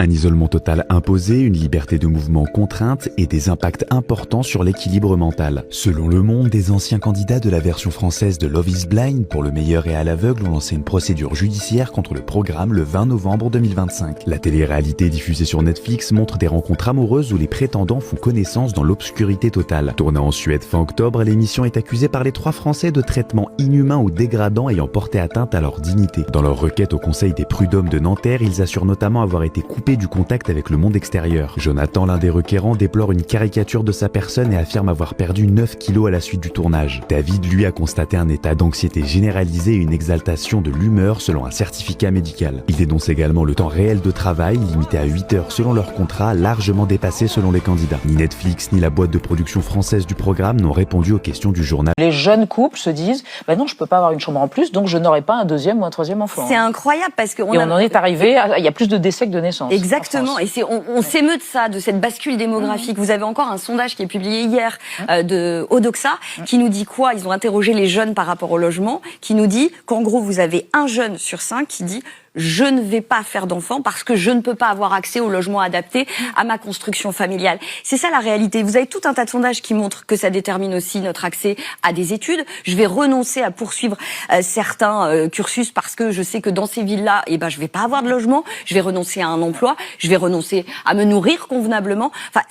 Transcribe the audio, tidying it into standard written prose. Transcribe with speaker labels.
Speaker 1: Un isolement total imposé, une liberté de mouvement contrainte et des impacts importants sur l'équilibre mental. Selon Le Monde, des anciens candidats de la version française de Love is Blind pour le meilleur et à l'aveugle ont lancé une procédure judiciaire contre le programme le 20 novembre 2025. La télé-réalité diffusée sur Netflix montre des rencontres amoureuses où les prétendants font connaissance dans l'obscurité totale. Tournée en Suède fin octobre, l'émission est accusée par les 3 Français de traitements inhumains ou dégradants ayant porté atteinte à leur dignité. Dans leur requête au Conseil des prud'hommes de Nanterre, ils assurent notamment avoir été coupés du contact avec le monde extérieur. Jonathan, l'un des requérants, déplore une caricature de sa personne et affirme avoir perdu 9 kilos à la suite du tournage. David, lui, a constaté un état d'anxiété généralisée et une exaltation de l'humeur selon un certificat médical. Il dénonce également le temps réel de travail, limité à 8 heures selon leur contrat, largement dépassé selon les candidats. Ni Netflix, ni la boîte de production française du programme n'ont répondu aux questions du journal.
Speaker 2: Les jeunes couples se disent « non, je peux pas avoir une chambre en plus, donc je n'aurai pas un deuxième ou un troisième enfant ».
Speaker 3: C'est incroyable parce qu'on
Speaker 2: en est arrivé, il y a plus de décès que de naissances.
Speaker 3: Exactement, et on s'émeut de ça, de cette bascule démographique. Vous avez encore un sondage qui est publié hier de Odoxa qui nous dit quoi? Ils ont interrogé les jeunes par rapport au logement, qui nous dit qu'en gros vous avez 1 jeune sur 5 qui dit je ne vais pas faire d'enfants parce que je ne peux pas avoir accès au logement adapté à ma construction familiale. C'est ça la réalité. Vous avez tout un tas de sondages qui montrent que ça détermine aussi notre accès à des études. Je vais renoncer à poursuivre certains cursus parce que je sais que dans ces villes-là, je vais pas avoir de logement. Je vais renoncer à un emploi. Je vais renoncer à me nourrir convenablement. Enfin,